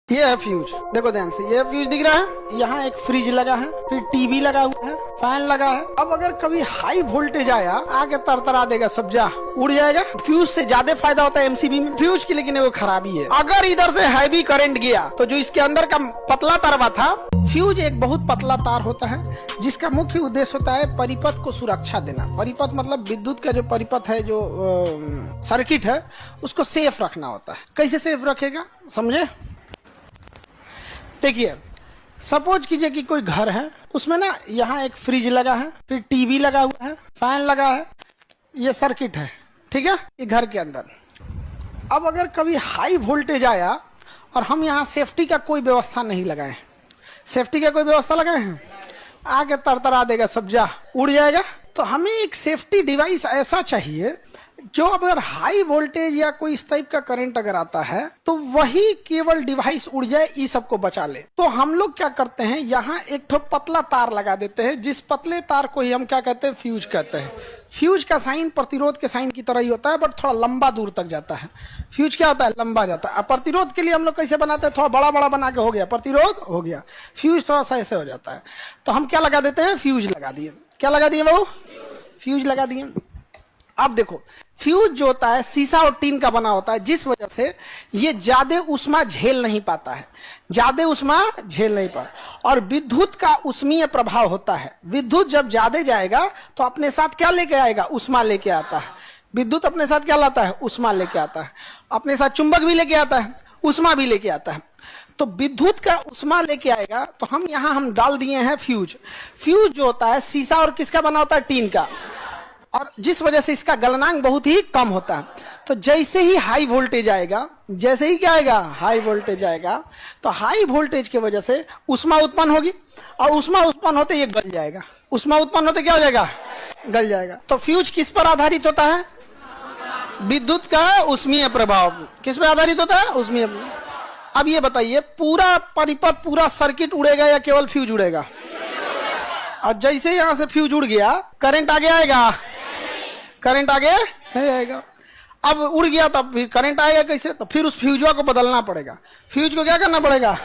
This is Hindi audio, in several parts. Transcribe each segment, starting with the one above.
ये है फ्यूज, देखो ध्यान से, ये फ्यूज दिख रहा है, यहाँ एक फ्रिज लगा है, फिर टीवी लगा हुआ है, फैन लगा है। अब अगर कभी हाई वोल्टेज आया, आगे तरतरा देगा, सब जा उड़ जाएगा। फ्यूज से ज्यादा फायदा होता है एमसीबी में फ्यूज की, लेकिन वो खराबी है। अगर इधर से हैवी करंट गया तो जो इसके अंदर का पतला तारवा था, फ्यूज एक बहुत पतला तार होता है जिसका मुख्य उद्देश्य होता है परिपथ को सुरक्षा देना। परिपथ मतलब विद्युत का जो परिपथ है, जो सर्किट है, उसको सेफ रखना होता है। कैसे सेफ रखेगा समझे? देखिए, सपोज कीजिए कि कोई घर है, उसमें ना यहाँ एक फ्रिज लगा है, फिर टीवी लगा हुआ है, फैन लगा है, ये सर्किट है, ठीक है, ये घर के अंदर। अब अगर कभी हाई वोल्टेज आया और हम यहाँ सेफ्टी का कोई व्यवस्था नहीं लगाए, सेफ्टी का कोई व्यवस्था लगाए हैं, आगे तरतरा देगा, सब जा उड़ जाएगा। तो हमें एक सेफ्टी डिवाइस ऐसा चाहिए जो अगर हाई वोल्टेज या कोई इस टाइप का करंट अगर आता है तो वही केवल डिवाइस उड़ जाए, इस सब को बचा ले। तो हम लोग क्या करते हैं, यहाँ एक ठो पतला तार लगा देते हैं, जिस पतले तार को ही हम क्या कहते हैं, फ्यूज कहते हैं। फ्यूज का साइन प्रतिरोध के साइन की तरह ही होता है, बट थोड़ा लंबा दूर तक जाता है। फ्यूज क्या होता है, लंबा जाता है। अब प्रतिरोध के लिए हम लोग कैसे बनाते हैं, थोड़ा बड़ा बड़ा बना के हो गया, प्रतिरोध हो गया, फ्यूज थोड़ा सा ऐसे हो जाता है। तो हम क्या लगा देते हैं, फ्यूज लगा दिए। क्या लगा दिए वो, फ्यूज लगा दिए। अब देखो, फ्यूज जो होता है शीशा और टीन का बना होता है, जिस वजह से ये ज्यादा उष्मा झेल नहीं पाता है, ज्यादा उष्मा झेल नहीं पाता। और विद्युत का उष्मीय प्रभाव होता है। विद्युत जब ज्यादा जाएगा तो अपने साथ क्या लेके आएगा, उष्मा लेके आता है। विद्युत अपने साथ क्या लाता है, उष्मा लेके आता है। अपने साथ चुंबक भी लेके आता है, उष्मा भी लेके आता है। तो विद्युत का उष्मा लेके आएगा, तो हम यहाँ हम डाल दिए हैं फ्यूज। फ्यूज जो होता है शीशा और किसका बना होता है, टीन का, और जिस वजह से इसका गलनांक बहुत ही कम होता है। तो जैसे ही हाई वोल्टेज आएगा, जैसे ही क्या आएगा, हाई वोल्टेज आएगा, तो हाई वोल्टेज की वजह से उष्मा उत्पन्न होगी, और उष्मा उत्पन्न होते ये गल जाएगा। उष्मा उत्पन्न होते क्या हो जाएगा, गल जाएगा। तो फ्यूज किस पर आधारित होता है, विद्युत का उष्मीय प्रभाव किस पर आधारित होता है, उष्मीय। अब ये बताइए, पूरा परिपथ, पूरा सर्किट उड़ेगा या केवल फ्यूज उड़ेगा? और जैसे यहाँ से फ्यूज उड़ गया, करंट आगे आएगा, करंट आगे नहीं आएगा। अब उड़ गया तब फिर करंट आएगा कैसे, तो फिर उस फ्यूजवा को बदलना पड़ेगा। फ्यूज को क्या करना पड़ेगा,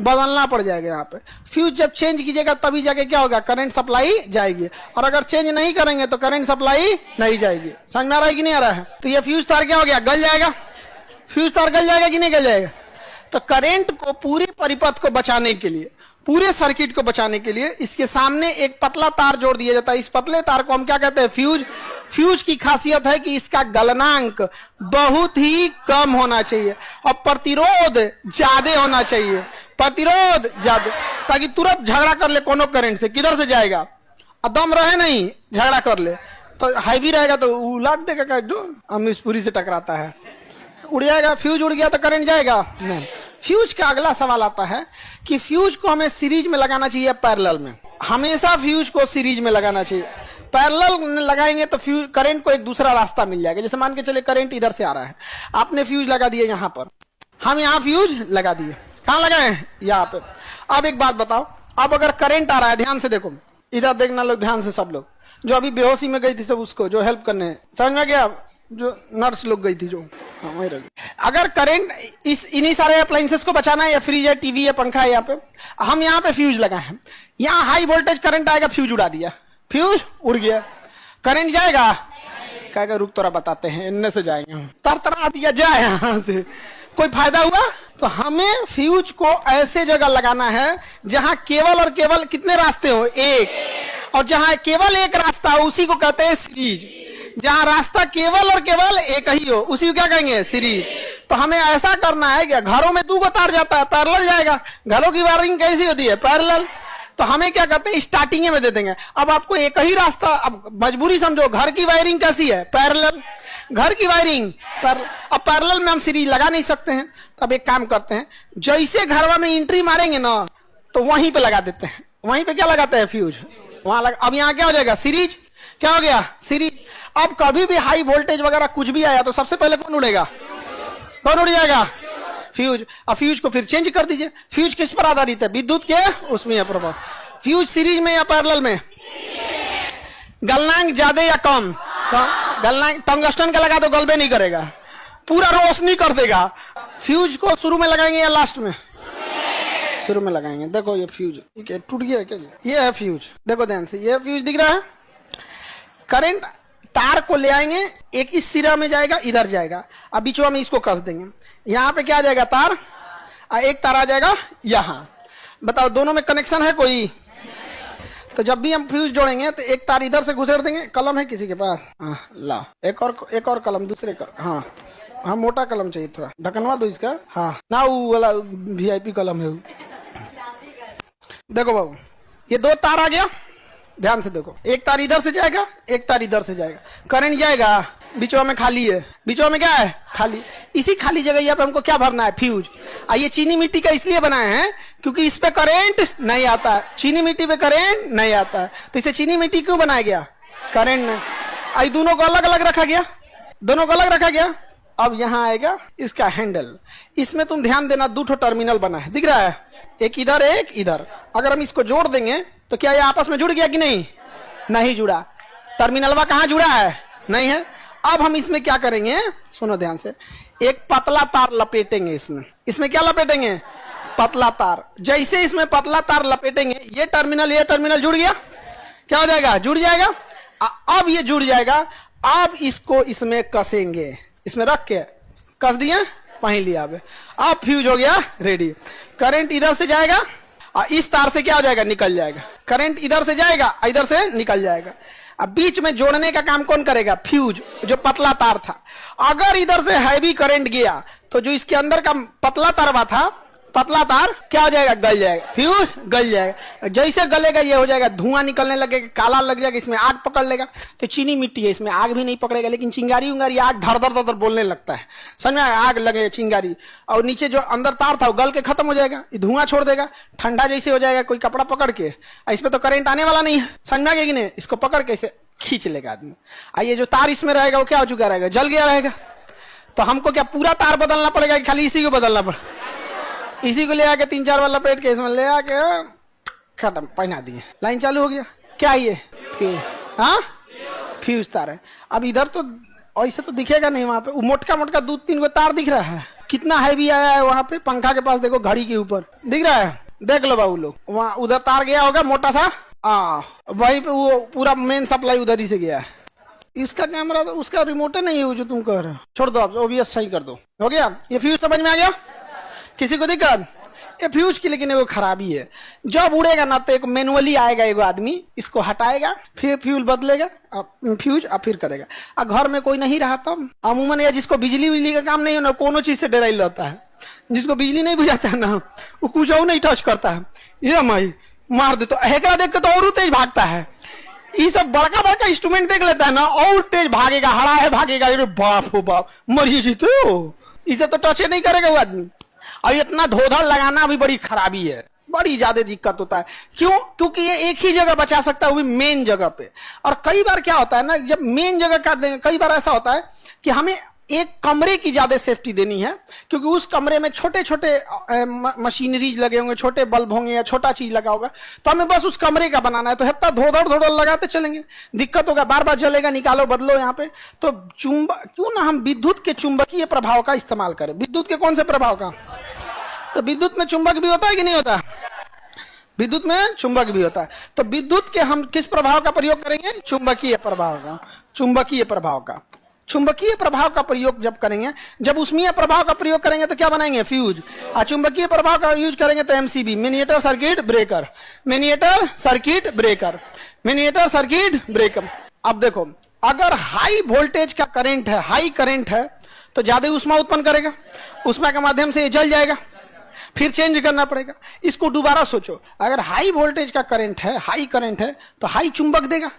बदलना पड़ जाएगा। यहाँ पे फ्यूज जब चेंज कीजिएगा तभी जाके क्या होगा, करंट सप्लाई जाएगी। और अगर चेंज नहीं करेंगे तो करंट सप्लाई नहीं जाएगी। समझ में आ रहा है कि नहीं आ रहा है? तो ये फ्यूज तार क्या हो गया, गल जाएगा। फ्यूज तार गल जाएगा कि नहीं गल जाएगा? तो करंट को, पूरे परिपथ को बचाने के लिए, पूरे सर्किट को बचाने के लिए इसके सामने एक पतला तार जोड़ दिया जाता है। इस पतले तार को हम क्या कहते हैं, फ्यूज। फ्यूज की खासियत है कि इसका गलनांक बहुत ही कम होना चाहिए और प्रतिरोध ज्यादा होना चाहिए। प्रतिरोध ज्यादा, ताकि तुरंत झगड़ा कर ले कोनो करंट से, किधर से जाएगा, दम रहे नहीं, झगड़ा कर ले। तो हैवी रहेगा तो उलट देगा, जो अमीशपुरी से टकराता है, उड़ जाएगा। फ्यूज उड़ गया तो करंट जाएगा नहीं। फ्यूज का अगला सवाल आता है कि फ्यूज को हमें सीरीज में लगाना चाहिए, पैरेलल में? हमेशा फ्यूज को सीरीज में लगाना चाहिए। पैरेलल में लगाएंगे तो फ्यूज, करंट को एक दूसरा रास्ता मिल जाएगा। जैसे मान के चले करंट इधर से आ रहा है, आपने फ्यूज लगा दिया यहाँ पर, हम यहाँ फ्यूज लगा दिए, कहाँ लगाए, यहाँ पे। अब एक बात बताओ, अब अगर करंट आ रहा है, ध्यान से देखो, इधर देखना लोग, ध्यान से सब लोग, जो अभी बेहोशी में गई थी सब, उसको जो हेल्प करने, समझ में गया, जो नर्स लोग गई थी, जो अगर करंट इन्हीं सारे अप्लायंसेस को बचाना है, या फ्रिज है, टीवी है, पंखा है, यहाँ पे हम यहाँ पे फ्यूज लगाए हैं। यहाँ हाई वोल्टेज करंट आएगा, फ्यूज उड़ा दिया, फ्यूज उड़ गया, करंट जाएगा, कहेगा रुक तोरा बताते हैं, इनने से जाएंगे हम, तरतरा दिया, जाए यहाँ से, कोई फायदा हुआ? तो हमें फ्यूज को ऐसे जगह लगाना है जहां केवल और केवल कितने रास्ते हो, एक। और जहां केवल एक रास्ता हो उसी को कहते हैं सीरीज। जहां रास्ता केवल और केवल एक ही हो उसी को क्या कहेंगे, सीरीज। तो हमें ऐसा करना है कि घरों में 2 तार जाता है, पैरेलल जाएगा। घरों की वायरिंग कैसी होती है, पैरेलल। तो हमें क्या करते हैं, स्टार्टिंग में दे देंगे। अब आपको एक ही रास्ता, अब मजबूरी समझो, घर की वायरिंग कैसी है, पैरेलल। घर की वायरिंग अब पैरेलल में हम सीरीज लगा नहीं सकते हैं। तब एक काम करते हैं, जैसे घरवा में एंट्री मारेंगे ना, तो वहीं पे लगा देते हैं। वहीं पे क्या लगाते हैं, फ्यूज वहां लगा। अब यहाँ क्या हो जाएगा, सीरीज। क्या हो गया, सीरीज। अब कभी भी हाई वोल्टेज वगैरह कुछ भी आया तो सबसे पहले कौन उड़ेगा, कौन उड़ जाएगा, फ्यूज। अब फ्यूज को फिर चेंज कर दीजिए। फ्यूज किस पर आधारित है, विद्युत के उसमें प्रभाव। फ्यूज सीरीज में या पैरेलल में, गलनांक ज्यादा या कम, गलनांक टंगस्टन का लगा तो गलबे नहीं करेगा, पूरा रोशनी कर देगा। फ्यूज को शुरू में लगाएंगे या लास्ट में? शुरू में लगाएंगे। देखो ये फ्यूज टूट गया क्या? ये है फ्यूज, देखो ध्यान से, ये फ्यूज दिख रहा है। करंट तार को ले आएंगे, एक इस सिरा में जाएगा, इधर जाएगा, अब बीचवा में इसको कस देंगे। यहाँ पे क्या आ जाएगा? तार, एक तार आ जाएगा यहाँ। बताओ दोनों में कनेक्शन है कोई? तो जब भी हम फ्यूज जोड़ेंगे तो एक तार इधर से घुसेड़ देंगे। कलम है किसी के पास? हाँ ला, एक और कलम दूसरे का। हाँ मोटा कलम चाहिए, थोड़ा ढकनवा दो इसका। हाँ ना, वो वाला VIP कलम है वो। देखो बाबू, ये दो तार आ गया, ध्यान से देखो, एक तार इधर से जाएगा, एक तार इधर से जाएगा, करंट जाएगा। बीचवा में खाली है, बीचवा में क्या है? खाली। इसी खाली जगह यहाँ पे हमको क्या भरना है? फ्यूज। ये चीनी मिट्टी का इसलिए बनाए हैं क्योंकि इस पे करंट नहीं आता है, चीनी मिट्टी पे करंट नहीं आता है, तो इसे चीनी मिट्टी क्यों बनाया गया? करंट नहीं। दोनों को अलग अलग रखा गया, दोनों को अलग रखा गया। अब यहाँ आएगा इसका हैंडल, इसमें तुम ध्यान देना, दो टर्मिनल बना है, दिख रहा है? एक इधर, एक इधर। अगर हम इसको जोड़ देंगे तो क्या ये आपस में जुड़ गया कि नहीं? नहीं जुड़ा। टर्मिनलवा कहाँ जुड़ा है? नहीं है। अब हम इसमें क्या करेंगे, सुनो ध्यान से, एक पतला तार लपेटेंगे इसमें क्या लपेटेंगे? पतला तार। जैसे इसमें पतला तार लपेटेंगे, ये टर्मिनल जुड़ गया, क्या हो जाएगा? जुड़ जाएगा। अब ये जुड़ जाएगा, अब इसको इसमें कसेंगे, इसमें रख के कस दिए, पहन लिया। अब फ्यूज हो गया रेडी। करंट इधर से जाएगा और इस तार से क्या हो जाएगा? निकल जाएगा। करंट इधर से जाएगा, इधर से निकल जाएगा। अब बीच में जोड़ने का काम कौन करेगा? फ्यूज, जो पतला तार था। अगर इधर से हैवी करंट गया तो जो इसके अंदर का पतला तारवा था, पतला तार क्या हो जाएगा? गल जाएगा, फ्यूज गल जाएगा। जैसे गलेगा ये हो जाएगा, धुआं निकलने लगेगा, काला लग जाएगा, इसमें आग पकड़ लेगा। तो चीनी मिट्टी है, इसमें आग भी नहीं पकड़ेगा, लेकिन चिंगारी उंगारी आग धर धर धर बोलने लगता है, समझ में? आग लगे चिंगारी, और नीचे जो अंदर तार था वो गल के खत्म हो जाएगा, धुआं छोड़ देगा, ठंडा जैसे हो जाएगा कोई कपड़ा पकड़ के। इसमें तो करंट आने वाला नहीं है, समझ में आ गया कि नहीं? इसको पकड़ के इसे खींच लेगा आदमी। ये जो तार इसमें रहेगा वो क्या हो चुका रहेगा? जल गया रहेगा। तो हमको क्या पूरा तार बदलना पड़ेगा कि खाली इसी को बदलना पड़ेगा? इसी को ले आके 3-4 बार लपेट के इसमें ले आके खत्म, पहना दिए, लाइन चालू हो गया। क्या ये? फ्यूज तार है। अब इधर तो ऐसे तो दिखेगा नहीं, वहां पे मोटका 2-3 गो तार दिख रहा है। कितना हैवी आया है वहां पे, पंखा के पास देखो, घड़ी के ऊपर दिख रहा है, देख लो बाबू लोग। वहां उधर तार गया होगा मोटा सा, वहीं पे वो पूरा मेन सप्लाई उधर ही से गया है। इसका कैमरा तो उसका रिमोट नहीं है जो तुम कह रहे हो, छोड़ दो, आप ओबीएस सही कर दो। हो गया ये फ्यूज समझ में आ गया? किसी को दिक्कत? ये फ्यूज की लेकिन वो खराबी है, जब उड़ेगा ना तो एक मैनुअली आएगा, एगो आदमी इसको हटाएगा, फिर फ्यूज बदलेगा, फ्यूज अब फिर करेगा। अब घर में कोई नहीं रहा तब अमूमन, या जिसको बिजली का काम नहीं है ना, कोनो चीज से डराई रहता है। जिसको बिजली नहीं बुझाता है ना, वो कुछ और नहीं टच करता है, ये माई मार दे, तो हेकड़ा देख के तो और तेज भागता है। ये सब बड़का इंस्ट्रूमेंट देख लेता है ना, और तेज भागेगा, हरा है भागेगा, बाप हो बाप, मरिए जीते हो। इसे तो टच नहीं करेगा वो आदमी। और इतना धोधड़ लगाना भी बड़ी खराबी है, बड़ी ज्यादा दिक्कत होता है। क्यों? क्योंकि ये एक ही जगह बचा सकता है, वो भी मेन जगह पे। और कई बार क्या होता है ना, जब मेन जगह काट देंगे, कई बार ऐसा होता है कि हमें एक कमरे की ज्यादा सेफ्टी देनी है, क्योंकि उस कमरे में छोटे छोटे मशीनरीज लगे होंगे, छोटे बल्ब होंगे या छोटा चीज लगा होगा, तो हमें बस उस कमरे का बनाना है। तो इतना धोधड़ लगाते चलेंगे, दिक्कत होगा, बार बार जलेगा, निकालो बदलो यहाँ पे। तो क्यों ना हम विद्युत के चुंबकीय प्रभाव का इस्तेमाल करें। विद्युत के कौन से प्रभाव का? तो विद्युत में चुंबक भी होता है कि नहीं होता? विद्युत में चुंबक भी होता है। तो विद्युत के हम किस प्रभाव का प्रयोग करेंगे? चुंबकीय प्रभाव का। चुंबकीय प्रभाव का, चुंबकीय प्रभाव का प्रयोग जब करेंगे, जब उष्मीय प्रभाव का प्रयोग करेंगे तो क्या बनाएंगे? फ्यूज। और चुंबकीय प्रभाव का यूज करेंगे तो MCB, miniature circuit breaker. Miniature circuit breaker, miniature circuit breaker. अब देखो, अगर हाई वोल्टेज का करंट है, हाई करंट है, तो ज्यादा उष्मा उत्पन्न करेगा, उष्मा के माध्यम से ये जल जाएगा, फिर चेंज करना पड़ेगा। इसको दोबारा सोचो, अगर हाई वोल्टेज का करंट है, हाई करंट है, तो हाई चुंबक देगा,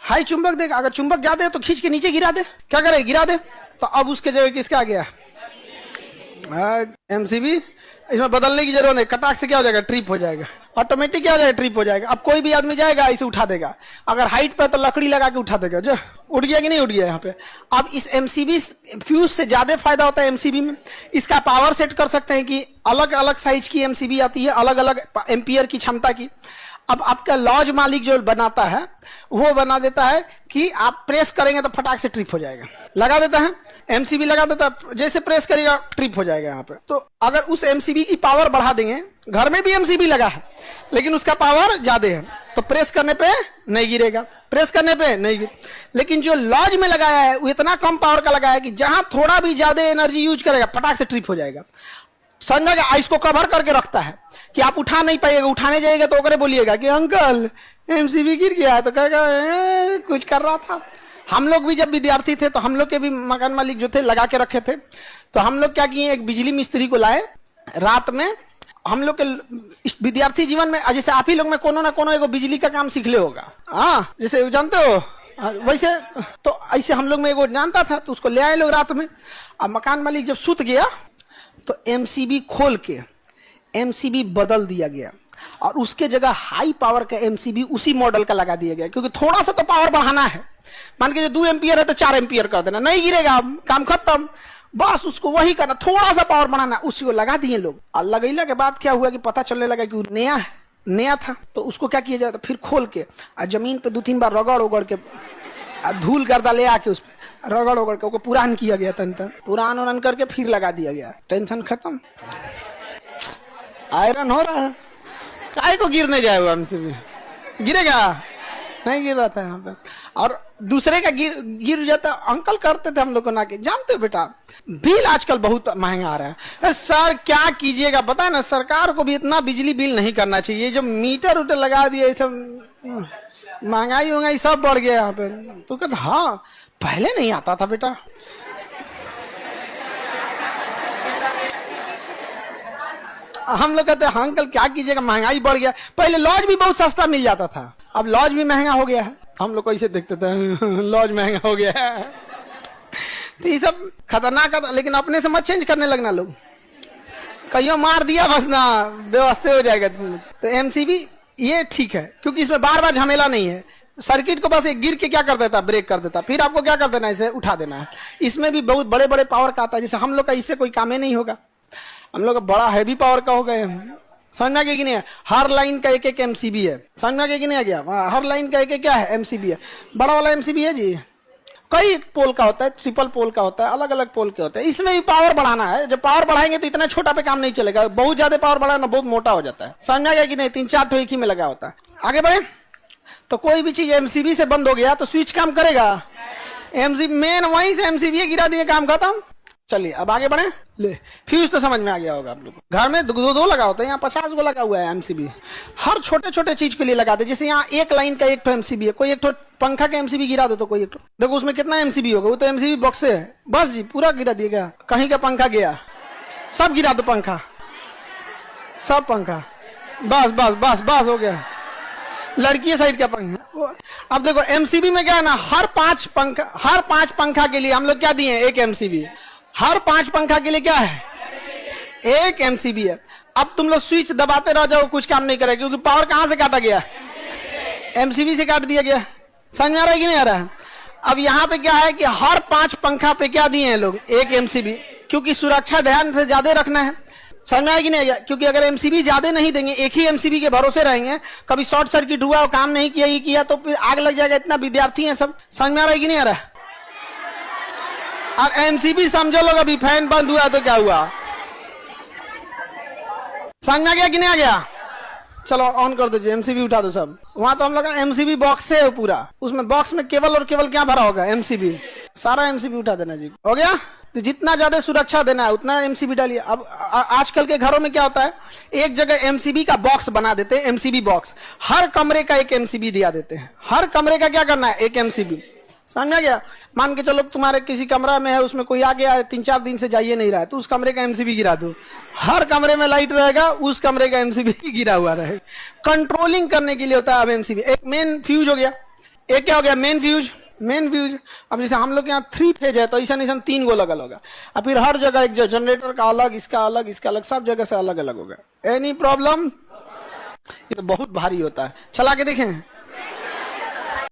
हाई चुंबक देगा। अगर चुंबक ज्यादा है तो खींच के नीचे गिरा दे, क्या करे? गिरा दे। तो अब उसके जगह किसका आ गया? एमसीबी। इसमें बदलने की जरूरत नहीं, कटाक से क्या हो जाएगा? ट्रिप हो जाएगा, ऑटोमेटिक क्या हो जाएगा? ट्रिप हो जाएगा। अब कोई भी आदमी जाएगा इसे उठा देगा, अगर हाइट पे तो लकड़ी लगा के उठा देगा, जो उठ गया कि नहीं उठ गया यहाँ पे। अब इस एमसीबी फ्यूज से ज्यादा फायदा होता है एमसीबी में। इसका पावर सेट कर सकते हैं कि अलग अलग साइज की एमसीबी आती है, अलग अलग एम्पियर की क्षमता की। अब आपका लॉज मालिक जो बनाता है वो बना देता है कि आप प्रेस करेंगे तो फटाक से ट्रिप हो जाएगा, लगा देता है एमसीबी लगा देता है, जैसे प्रेस करेगा ट्रिप हो जाएगा यहाँ पे। तो अगर उस एमसीबी की पावर बढ़ा देंगे, घर में भी एमसीबी लगा है लेकिन उसका पावर ज्यादा है तो प्रेस करने पे नहीं गिरेगा, प्रेस करने पे नहीं गिर। लेकिन जो लॉज में लगाया है वो इतना कम पावर का लगाया है कि जहां थोड़ा भी ज्यादा एनर्जी यूज करेगा फटाक से ट्रिप हो जाएगा। समझा, इसको कवर करके रखता है कि आप उठा नहीं पाइएगा, उठाने जाइएगा तो ओकरे बोलिएगा कि अंकल एमसीबी गिर गया है, तो कहेगा कुछ कर रहा था। हम लोग भी जब विद्यार्थी थे तो हम लोग के भी मकान मालिक जो थे लगा के रखे थे, तो हम लोग क्या किए, एक बिजली मिस्त्री को लाए रात में। हम लोग के विद्यार्थी जीवन में जैसे आप ही लोग में कोनो ना कोनो एगो बिजली का काम सीख ले होगा, हाँ जैसे जानते हो वैसे, तो ऐसे हम लोग में एगो जानता था तो उसको ले आए लोग रात में। अब मकान मालिक जब सुत गया तो एमसीबी खोल के एमसीबी बदल दिया गया और उसके जगह हाई पावर का एमसीबी उसी मॉडल का लगा दिया गया, क्योंकि थोड़ा सा तो पावर बढ़ाना है। मान के 2 एम्पियर है तो 4 एम्पियर कर देना, नहीं गिरेगा, काम खत्म, बस उसको वही करना, थोड़ा सा पावर बढ़ाना, उसी को लगा दिए लोग। और लगैला के बाद क्या हुआ कि पता चलने लगा कि नया है, नया था। तो उसको क्या किया जाए, फिर खोल के जमीन पे 2-3 बार रगड़ उगड़ के धूल गर्दा ले आके उस पर रगड़ उगड़ के पुरान किया गया, पुरान उरान करके फिर लगा दिया गया, टेंशन खत्म। आयरन हो रहा है, काय को गिरने जाएगा, हमसे भी गिरेगा नहीं, गिर रहा था यहाँ पे। और दूसरे का गिर जाता, अंकल करते थे हम लोग को ना, कि जानते हो बेटा बिल आजकल बहुत महंगा आ रहा है। सर क्या कीजिएगा, पता है ना सरकार को भी इतना बिजली बिल नहीं करना चाहिए, जो मीटर उटर लगा दिए ये सब, महंगाई सब बढ़ गया यहाँ पे। तो कहते हाँ पहले नहीं आता था बेटा। हम लोग कहते हैं हाँ अंकल क्या कीजिएगा, महंगाई बढ़ गया, पहले लॉज भी बहुत सस्ता मिल जाता था, अब लॉज भी महंगा हो गया है। हम लोग ऐसे देखते थे लॉज महंगा हो गया है, तो ये सब खतरनाक था। लेकिन अपने से मत चेंज करने लगना, लोग कहीं मार दिया बस ना व्यवस्था हो जाएगा। तो एमसीबी ये ठीक है क्योंकि इसमें बार बार झमेला नहीं है, सर्किट को बस एक गिर के क्या कर देता, ब्रेक कर देता, फिर आपको क्या कर देना है, इसे उठा देना है। इसमें भी बहुत बड़े बड़े पावर का आता है, जैसे हम लोग का इससे कोई काम ही नहीं होगा, हम लोग बड़ा हैवी पावर का हो गए। समझना कि नहीं है, हर लाइन का एक एमसीबी है, समझना कि नहीं आ गया, हर लाइन का एक क्या है, एमसीबी है, बड़ा वाला एमसीबी है जी। कई पोल का होता है, ट्रिपल पोल का होता है, अलग अलग पोल के होते हैं। इसमें भी पावर बढ़ाना है, जब पावर बढ़ाएंगे तो इतना छोटा पे काम नहीं चलेगा, बहुत ज्यादा पावर बढ़ाना बहुत मोटा हो जाता है। समझना गया कि नहीं, 3-4 ठो एक ही में लगा होता है। आगे बढ़े तो कोई भी चीज एमसीबी से बंद हो गया तो स्विच काम करेगा, एमसीबी मेन वहीं से एमसीबी गिरा दिए, काम खत्म। चलिए अब आगे बढ़े, ले फ्यूज तो समझ में आ गया होगा आप लोग, घर में दो लगा होता है, यहाँ 50 गो लगा हुआ है एमसीबी, हर छोटे छोटे चीज के लिए लगाते। जैसे यहाँ एक लाइन का एक एमसीबी है, कोई एक पंखा का एमसीबी गिरा दो तो कोई एक देखो उसमें कितना एमसीबी होगा, वो तो एमसीबी बॉक्स है, बस जी पूरा गिरा दिया गया। कहीं का पंखा गया सब गिरा दो, पंखा सब पंखा, बस बस बस बस हो गया, लड़की साइड का पंखा। अब देखो एमसीबी में क्या है ना, हर 5 पंखा के लिए हम लोग क्या दिए, एक एमसीबी, हर 5 पंखा के लिए क्या है, एक एमसीबी है। अब तुम लोग स्विच दबाते रह जाओ, कुछ काम नहीं करेगा, क्योंकि पावर कहां से काटा गया, एमसीबी से काट दिया गया। समझ में आ रहा है कि नहीं आ रहा है। अब यहाँ पे क्या है कि हर 5 पंखा पे क्या दिए हैं लोग, एक एमसीबी, क्योंकि सुरक्षा ध्यान से ज्यादा रखना है। समझ में आएगी नहीं आएगा, क्योंकि अगर एमसीबी ज्यादा नहीं देंगे, एक ही एमसीबी के भरोसे रहेंगे, कभी शॉर्ट सर्किट हुआ और काम नहीं किया तो फिर आग लग जाएगा। इतना विद्यार्थी है सब, समझ में आ रहा है कि नहीं आ रहा है। और एमसीबी समझो लोग, अभी फैन बंद हुआ तो क्या हुआ, समझ में आ गया कि नहीं आ गया। चलो ऑन कर दीजिए, एमसीबी उठा दो सब। वहां तो हम लोग एमसीबी बॉक्स है पूरा, उसमें बॉक्स में केवल और केवल क्या भरा होगा, एमसीबी, सारा एमसीबी उठा देना जी, हो गया। तो जितना ज्यादा सुरक्षा देना है उतना एमसीबी डालिए। अब आजकल के घरों में क्या होता है, एक जगह एमसीबी का बॉक्स बना देते हैं, एमसीबी बॉक्स, हर कमरे का एक एमसीबी दिया देते हैं, हर कमरे का क्या करना है, एक एमसीबी। समझ गया। मान के चलो तुम्हारे किसी कमरा में है, उसमें कोई आ गया है, 3-4 दिन से जाइए नहीं रहा है, तो उस कमरे का एमसीबी गिरा दो, हर कमरे में लाइट रहेगा, उस कमरे का एमसीबी गिरा हुआ रहेगा। कंट्रोलिंग करने के लिए होता है अब एमसीबी। एक मेन फ्यूज हो गया, एक क्या हो गया, मेन फ्यूज। अब जैसे हम लोग यहाँ 3 फेज है तो ऐसा 3 गो लगल होगा, और फिर हर जगह एक जो जनरेटर का अलग, इसका अलग, सब जगह से अलग अलग होगा। एनी प्रॉब्लम, ये तो बहुत भारी होता है। चला के देखें।